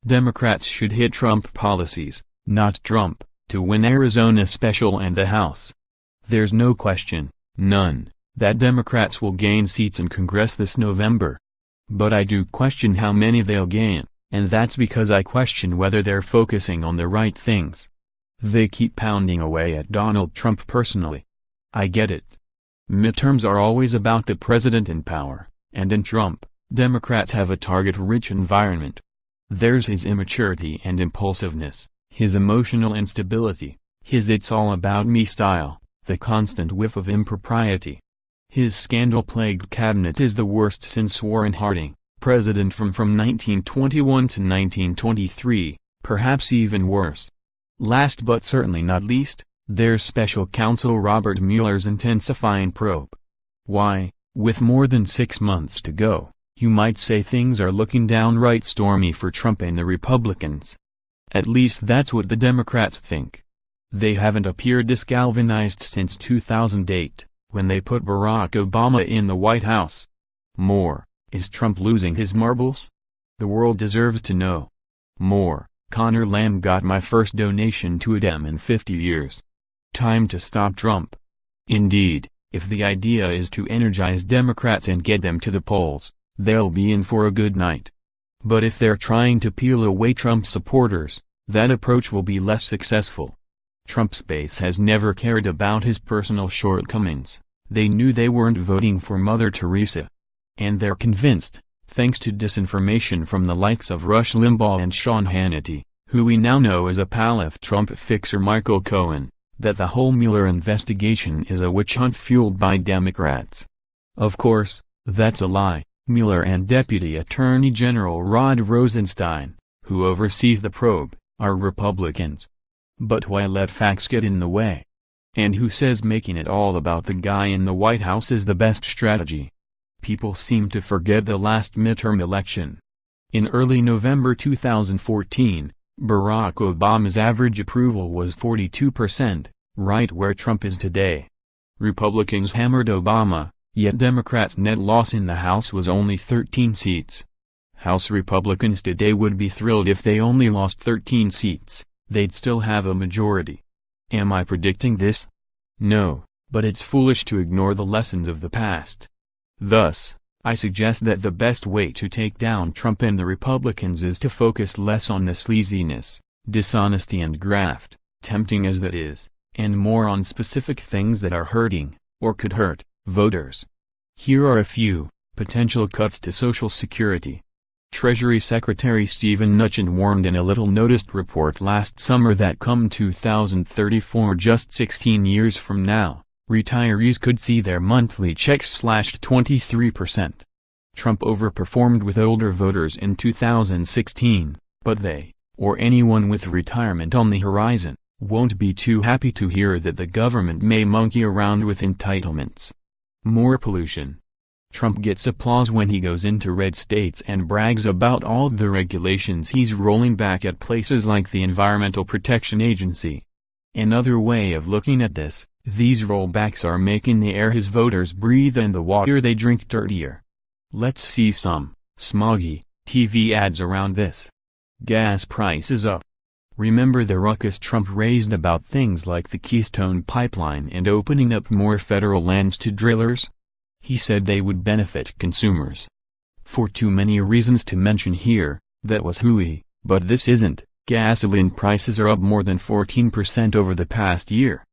Democrats should hit Trump policies, not Trump, to win Arizona special and the House. There's no question, none, that Democrats will gain seats in Congress this November. But I do question how many they'll gain, and that's because I question whether they're focusing on the right things. They keep pounding away at Donald Trump personally. I get it. Midterms are always about the president in power, and in Trump, Democrats have a target-rich environment. There's his immaturity and impulsiveness, his emotional instability, his it's-all-about-me style, the constant whiff of impropriety. His scandal-plagued cabinet is the worst since Warren Harding, president from 1921 to 1923, perhaps even worse. Last but certainly not least, there's special counsel Robert Mueller's intensifying probe. Why, with more than 6 months to go, you might say things are looking downright stormy for Trump and the Republicans. At least that's what the Democrats think. They haven't appeared this galvanized since 2008, when they put Barack Obama in the White House. More, is Trump losing his marbles? The world deserves to know. More, Connor Lamb got my first donation to a Dem in 50 years. Time to stop Trump. Indeed, if the idea is to energize Democrats and get them to the polls, they'll be in for a good night. But if they're trying to peel away Trump supporters, that approach will be less successful. Trump's base has never cared about his personal shortcomings. They knew they weren't voting for Mother Teresa. And they're convinced, thanks to disinformation from the likes of Rush Limbaugh and Sean Hannity, who we now know as a pal of Trump fixer Michael Cohen, that the whole Mueller investigation is a witch hunt fueled by Democrats. Of course, that's a lie. Mueller and Deputy Attorney General Rod Rosenstein, who oversees the probe, are Republicans. But why let facts get in the way? And who says making it all about the guy in the White House is the best strategy? People seem to forget the last midterm election. In early November 2014, Barack Obama's average approval was 42%, right where Trump is today. Republicans hammered Obama, yet Democrats' net loss in the House was only 13 seats. House Republicans today would be thrilled if they only lost 13 seats. They'd still have a majority. Am I predicting this? No, but it's foolish to ignore the lessons of the past. Thus, I suggest that the best way to take down Trump and the Republicans is to focus less on the sleaziness, dishonesty and graft, tempting as that is, and more on specific things that are hurting, or could hurt, voters. Here are a few potential cuts to Social Security. Treasury Secretary Steven Mnuchin warned in a little-noticed report last summer that come 2034, just 16 years from now, retirees could see their monthly checks slashed 23%. Trump overperformed with older voters in 2016, but they, or anyone with retirement on the horizon, won't be too happy to hear that the government may monkey around with entitlements. More pollution. Trump gets applause when he goes into red states and brags about all the regulations he's rolling back at places like the Environmental Protection Agency. Another way of looking at this, these rollbacks are making the air his voters breathe and the water they drink dirtier. Let's see some smoggy TV ads around this. Gas prices up. Remember the ruckus Trump raised about things like the Keystone Pipeline and opening up more federal lands to drillers? He said they would benefit consumers. For too many reasons to mention here, that was hooey, but this isn't. Gasoline prices are up more than 14% over the past year.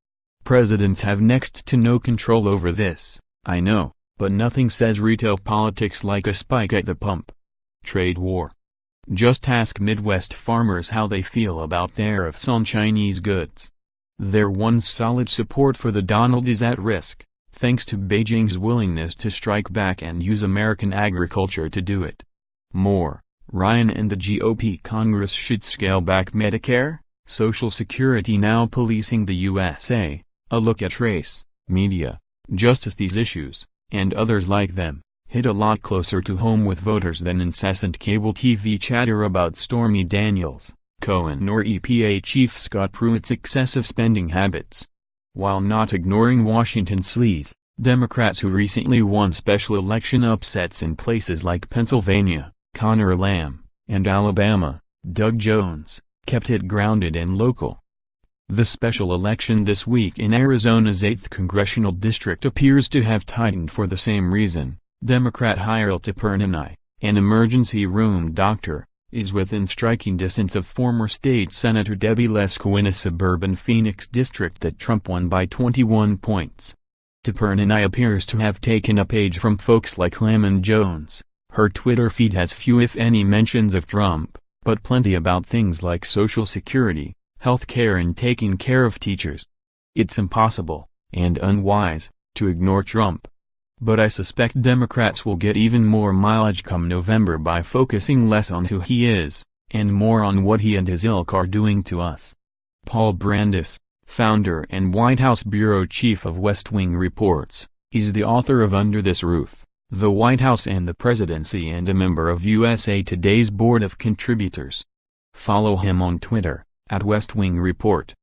Presidents have next to no control over this, I know, but nothing says retail politics like a spike at the pump. Trade war. Just ask Midwest farmers how they feel about tariffs on Chinese goods. Their once solid support for the Donald is at risk, thanks to Beijing's willingness to strike back and use American agriculture to do it. More, Ryan and the GOP Congress should scale back Medicare, Social Security now policing the USA, a look at race, media, justice. These issues, and others like them, hit a lot closer to home with voters than incessant cable TV chatter about Stormy Daniels, Cohen or EPA Chief Scott Pruitt's excessive spending habits. While not ignoring Washington sleaze, Democrats who recently won special election upsets in places like Pennsylvania, Connor Lamb, and Alabama, Doug Jones, kept it grounded and local. The special election this week in Arizona's 8th congressional district appears to have tightened for the same reason. Democrat Hyrel Tapernani, an emergency room doctor, is within striking distance of former state Senator Debbie Lesko in a suburban Phoenix district that Trump won by 21 points. Tapernani appears to have taken a page from folks like Lamon Jones. Her Twitter feed has few if any mentions of Trump, but plenty about things like Social Security, health care and taking care of teachers. It's impossible, and unwise, to ignore Trump. But I suspect Democrats will get even more mileage come November by focusing less on who he is, and more on what he and his ilk are doing to us. Paul Brandus, founder and White House bureau chief of West Wing Reports, is the author of Under This Roof, The White House and the Presidency and a member of USA Today's Board of Contributors. Follow him on Twitter, @West Wing Report.